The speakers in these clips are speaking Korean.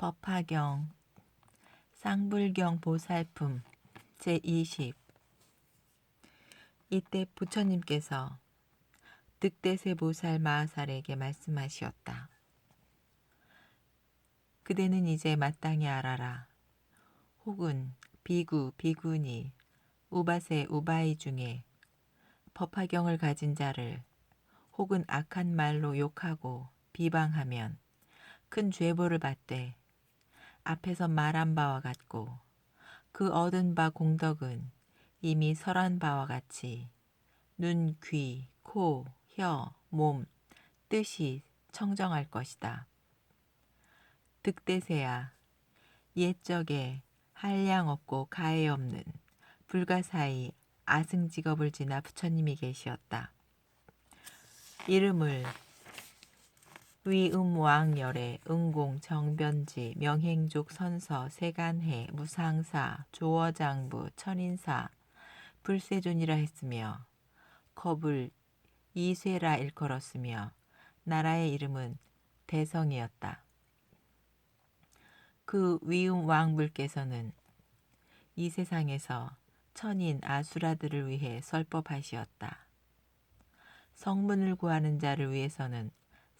법화경 쌍불경 보살품 제20. 이때 부처님께서 득대세 보살 마하살에게 말씀하시었다. 그대는 이제 마땅히 알아라. 혹은 비구, 비구니, 우바세, 우바이 중에 법화경을 가진 자를 혹은 악한 말로 욕하고 비방하면 큰 죄보를 받되 앞에서 말한 바와 같고 그 얻은 바 공덕은 이미 설한 바와 같이 눈, 귀, 코, 혀, 몸, 뜻이 청정할 것이다. 득대세야, 옛적에 한량 없고 가해 없는 불가사의 아승직업을 지나 부처님이 계시었다. 이름을 위음왕열의 응공 정변지 명행족 선서 세간해 무상사 조어장부 천인사 불세존이라 했으며 겁을 이쇠라 일컬었으며 나라의 이름은 대성이었다. 그 위음왕불께서는 이 세상에서 천인 아수라들을 위해 설법하시었다. 성문을 구하는 자를 위해서는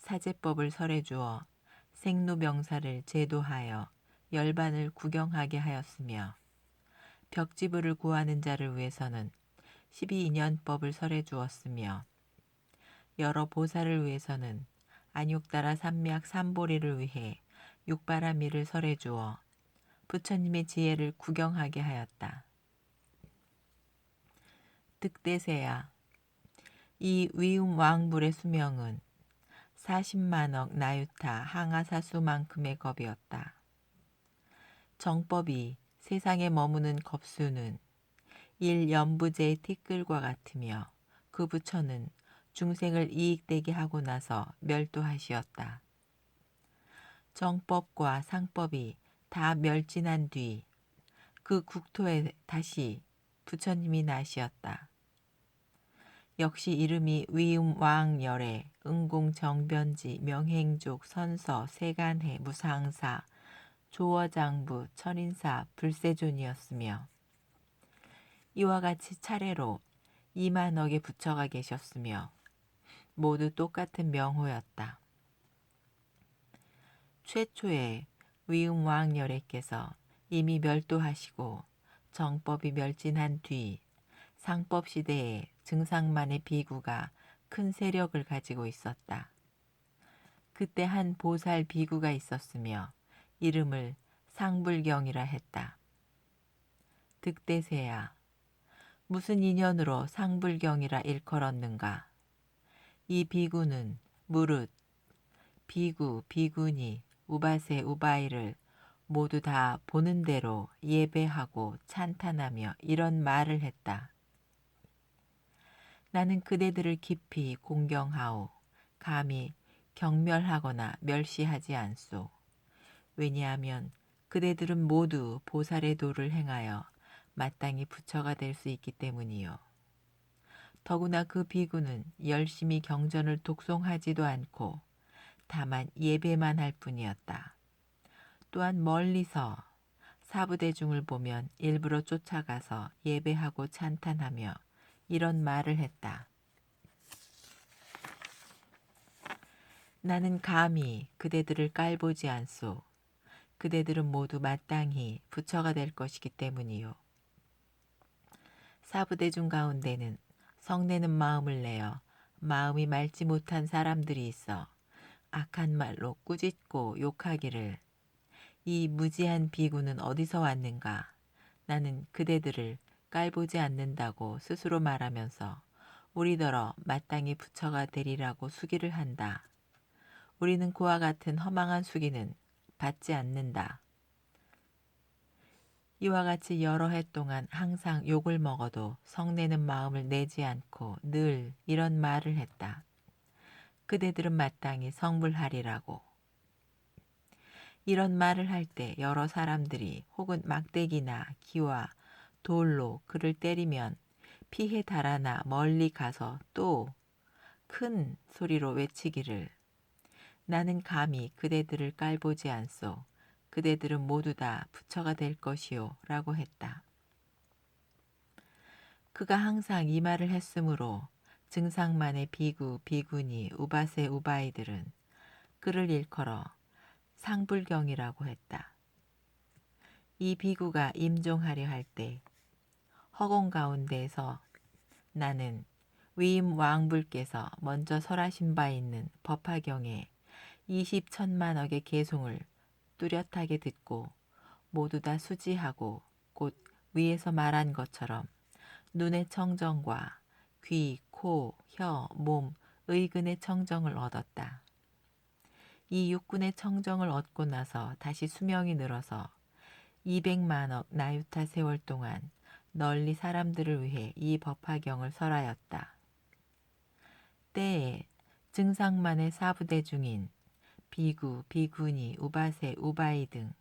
사제법을 설해주어 생로병사를 제도하여 열반을 구경하게 하였으며 벽지부를 구하는 자를 위해서는 12인연법을 설해주었으며 여러 보살을 위해서는 안욕따라 삼맥 삼보리를 위해 육바라밀을 설해주어 부처님의 지혜를 구경하게 하였다. 득대세야, 이 위음왕불의 수명은 40만억 나유타 항아사수만큼의 겁이었다. 정법이 세상에 머무는 겁수는 일연부제의 티끌과 같으며 그 부처는 중생을 이익되게 하고 나서 멸도하시었다. 정법과 상법이 다 멸진한 뒤 그 국토에 다시 부처님이 나시었다. 역시 이름이 위음왕열의 응공정변지 명행족 선서 세간해 무상사 조어장부 천인사 불세존이었으며 이와 같이 차례로 2만억의 부처가 계셨으며 모두 똑같은 명호였다. 최초에 위음왕열애께서 이미 멸도하시고 정법이 멸진한 뒤 상법 시대에 증상만의 비구가 큰 세력을 가지고 있었다. 그때 한 보살 비구가 있었으며 이름을 상불경이라 했다. 득대세야, 무슨 인연으로 상불경이라 일컬었는가? 이 비구는 무릇 비구, 비구니, 우바세, 우바이를 모두 다 보는 대로 예배하고 찬탄하며 이런 말을 했다. 나는 그대들을 깊이 공경하오. 감히 경멸하거나 멸시하지 않소. 왜냐하면 그대들은 모두 보살의 도를 행하여 마땅히 부처가 될 수 있기 때문이요. 더구나 그 비구는 열심히 경전을 독송하지도 않고 다만 예배만 할 뿐이었다. 또한 멀리서 사부대중을 보면 일부러 쫓아가서 예배하고 찬탄하며 이런 말을 했다. 나는 감히 그대들을 깔보지 않소. 그대들은 모두 마땅히 부처가 될 것이기 때문이요. 사부대중 가운데는 성내는 마음을 내어 마음이 맑지 못한 사람들이 있어 악한 말로 꾸짖고 욕하기를 이 무지한 비구는 어디서 왔는가? 나는 그대들을 깔보지 않는다고 스스로 말하면서 우리더러 마땅히 부처가 되리라고 수기를 한다. 우리는 그와 같은 허망한 수기는 받지 않는다. 이와 같이 여러 해 동안 항상 욕을 먹어도 성내는 마음을 내지 않고 늘 이런 말을 했다. 그대들은 마땅히 성불하리라고. 이런 말을 할 때 여러 사람들이 혹은 막대기나 기와 돌로 그를 때리면 피해 달아나 멀리 가서 또 큰 소리로 외치기를 나는 감히 그대들을 깔보지 않소. 그대들은 모두 다 부처가 될 것이요 라고 했다. 그가 항상 이 말을 했으므로 증상만의 비구, 비구니, 우바세, 우바이들은 그를 일컬어 상불경이라고 했다. 이 비구가 임종하려 할 때 허공 가운데에서 나는 위임 왕불께서 먼저 설하신 바 있는 법화경에 20천만억의 개송을 뚜렷하게 듣고 모두 다 수지하고 곧 위에서 말한 것처럼 눈의 청정과 귀, 코, 혀, 몸, 의근의 청정을 얻었다. 이 육군의 청정을 얻고 나서 다시 수명이 늘어서 200만억 나유타 세월 동안 널리 사람들을 위해 이 법화경을 설하였다. 때에 증상만의 사부대 중인 비구, 비구니, 우바세, 우바이 등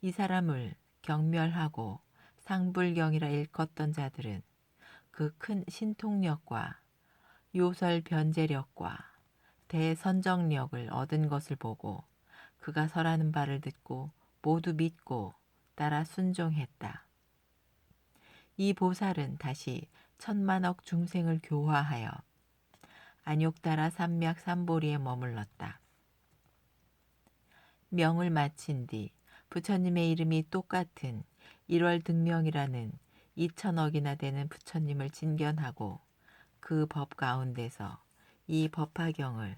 이 사람을 경멸하고 상불경이라 일컫던 자들은 그 큰 신통력과 요설 변제력과 대선정력을 얻은 것을 보고 그가 설하는 바를 듣고 모두 믿고 따라 순종했다. 이 보살은 다시 천만억 중생을 교화하여 안욕다라 산맥 삼보리에 머물렀다. 명을 마친 뒤 부처님의 이름이 똑같은 1월 등명이라는 2천억이나 되는 부처님을 진견하고 그 법 가운데서 이 법화경을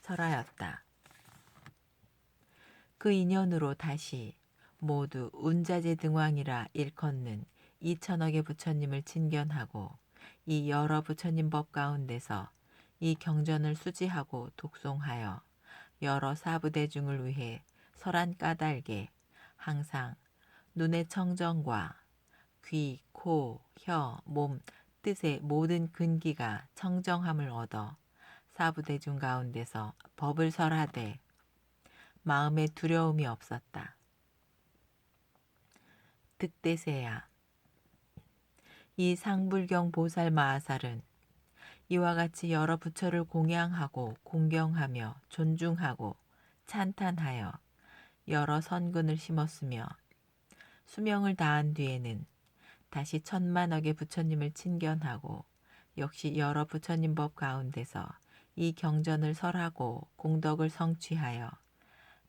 설하였다. 그 인연으로 다시 모두 운자제 등왕이라 일컫는 2천억의 부처님을 친견하고 이 여러 부처님 법 가운데서 이 경전을 수지하고 독송하여 여러 사부대중을 위해 설한 까닭에 항상 눈의 청정과 귀, 코, 혀, 몸, 뜻의 모든 근기가 청정함을 얻어 사부대중 가운데서 법을 설하되 마음에 두려움이 없었다. 득대세야. 이 상불경 보살 마하살은 이와 같이 여러 부처를 공양하고 공경하며 존중하고 찬탄하여 여러 선근을 심었으며 수명을 다한 뒤에는 다시 천만억의 부처님을 친견하고 역시 여러 부처님 법 가운데서 이 경전을 설하고 공덕을 성취하여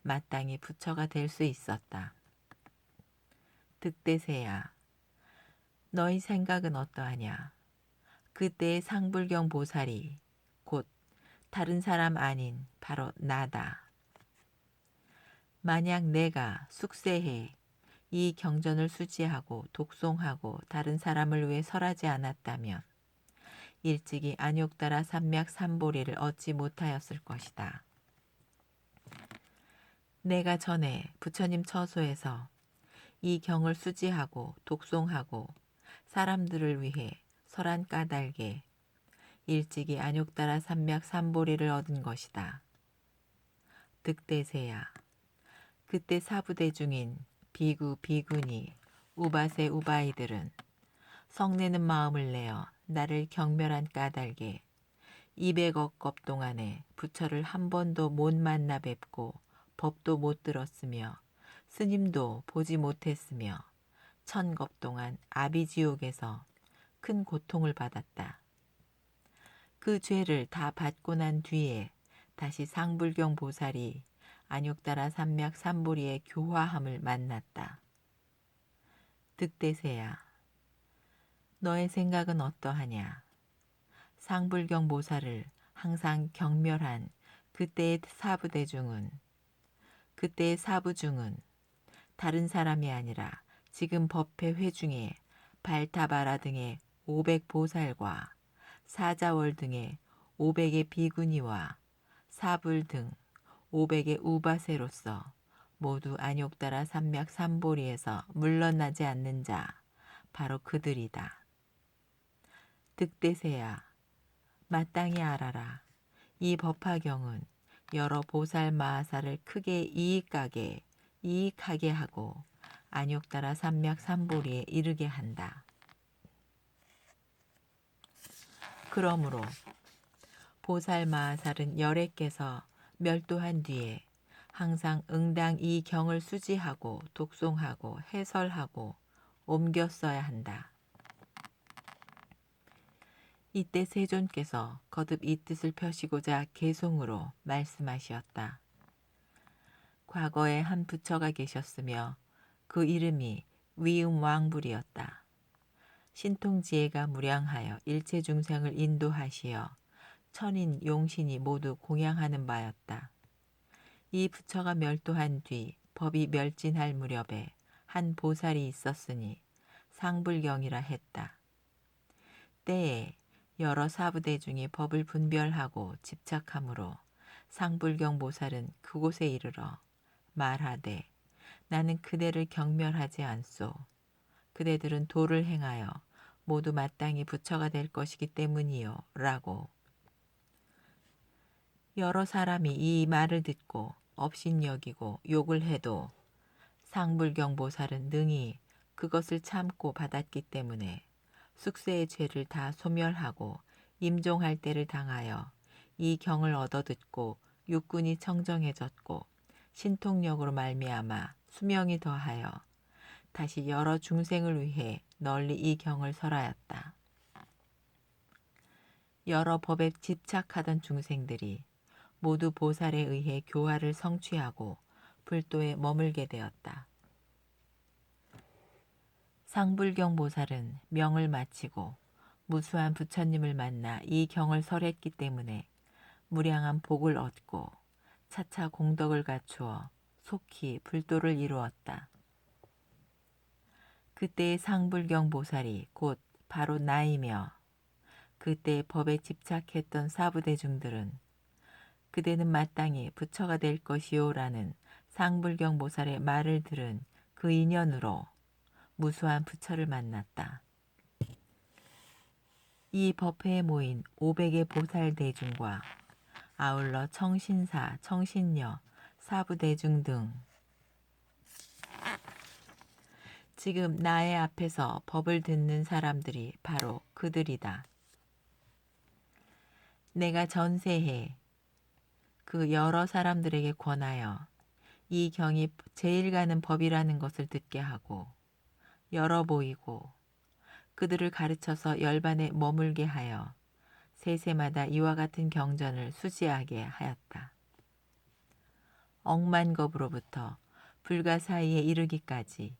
마땅히 부처가 될 수 있었다. 득대세야. 너희 생각은 어떠하냐? 그때의 상불경 보살이 곧 다른 사람 아닌 바로 나다. 만약 내가 숙세해 이 경전을 수지하고 독송하고 다른 사람을 위해 설하지 않았다면 일찍이 안욕다라 산맥 삼보리를 얻지 못하였을 것이다. 내가 전에 부처님 처소에서 이 경을 수지하고 독송하고 사람들을 위해 설한 까닭에 일찍이 안욕다라 산맥 삼보리를 얻은 것이다. 득대세야. 그때 사부대 중인 비구, 비구니, 우바세, 우바이들은 성내는 마음을 내어 나를 경멸한 까닭에 200억 겁 동안에 부처를 한 번도 못 만나 뵙고 법도 못 들었으며 스님도 보지 못했으며 1000겁 동안 아비지옥에서 큰 고통을 받았다. 그 죄를 다 받고 난 뒤에 다시 상불경 보살이 안욕다라 산맥 삼보리의 교화함을 만났다. 득대세야. 너의 생각은 어떠하냐? 상불경 보살을 항상 경멸한 그때의 사부중은 다른 사람이 아니라 지금 법회 회중에 발타바라 등의 500보살과 사자월 등의 500의 비구니와 사불 등 500의 우바세로서 모두 안욕다라 산맥 삼보리에서 물러나지 않는 자 바로 그들이다. 득대세야. 마땅히 알아라. 이 법화경은 여러 보살 마하사를 크게 이익하게 하고 안욕다라 산맥 삼보리에 이르게 한다. 그러므로 보살 마하살은 열애께서 멸도한 뒤에 항상 응당 이 경을 수지하고 독송하고 해설하고 옮겨 써야 한다. 이때 세존께서 거듭 이 뜻을 펴시고자 개송으로 말씀하시었다. 과거에 한 부처가 계셨으며 그 이름이 위음왕불이었다. 신통지혜가 무량하여 일체 중생을 인도하시어 천인 용신이 모두 공양하는 바였다. 이 부처가 멸도한 뒤 법이 멸진할 무렵에 한 보살이 있었으니 상불경이라 했다. 때에 여러 사부대 중에 법을 분별하고 집착하므로 상불경 보살은 그곳에 이르러 말하되 나는 그대를 경멸하지 않소. 그대들은 도를 행하여 모두 마땅히 부처가 될 것이기 때문이요 라고. 여러 사람이 이 말을 듣고 업신여기고 욕을 해도 상불경 보살은 능히 그것을 참고 받았기 때문에 숙세의 죄를 다 소멸하고 임종할 때를 당하여 이 경을 얻어듣고 육군이 청정해졌고 신통력으로 말미암아 수명이 더하여 다시 여러 중생을 위해 널리 이 경을 설하였다. 여러 법에 집착하던 중생들이 모두 보살에 의해 교화를 성취하고 불도에 머물게 되었다. 상불경 보살은 명을 마치고 무수한 부처님을 만나 이 경을 설했기 때문에 무량한 복을 얻고 차차 공덕을 갖추어 속히 불도를 이루었다. 그때의 상불경 보살이 곧 바로 나이며 그때 법에 집착했던 사부대중들은 그대는 마땅히 부처가 될 것이요라는 상불경 보살의 말을 들은 그 인연으로 무수한 부처를 만났다. 이 법회에 모인 500의 보살 대중과 아울러 청신사, 청신녀, 사부대중 등 지금 나의 앞에서 법을 듣는 사람들이 바로 그들이다. 내가 전세해 그 여러 사람들에게 권하여 이 경이 제일 가는 법이라는 것을 듣게 하고 열어 보이고 그들을 가르쳐서 열반에 머물게 하여 세세마다 이와 같은 경전을 수지하게 하였다. 억만겁으로부터 불가 사이에 이르기까지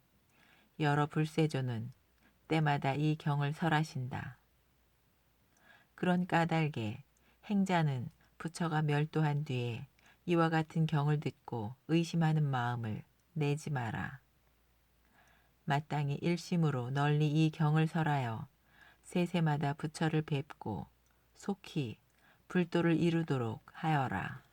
여러 불세조는 때마다 이 경을 설하신다. 그런 까닭에 행자는 부처가 멸도한 뒤에 이와 같은 경을 듣고 의심하는 마음을 내지 마라. 마땅히 일심으로 널리 이 경을 설하여 세세마다 부처를 뵙고 속히 불도를 이루도록 하여라.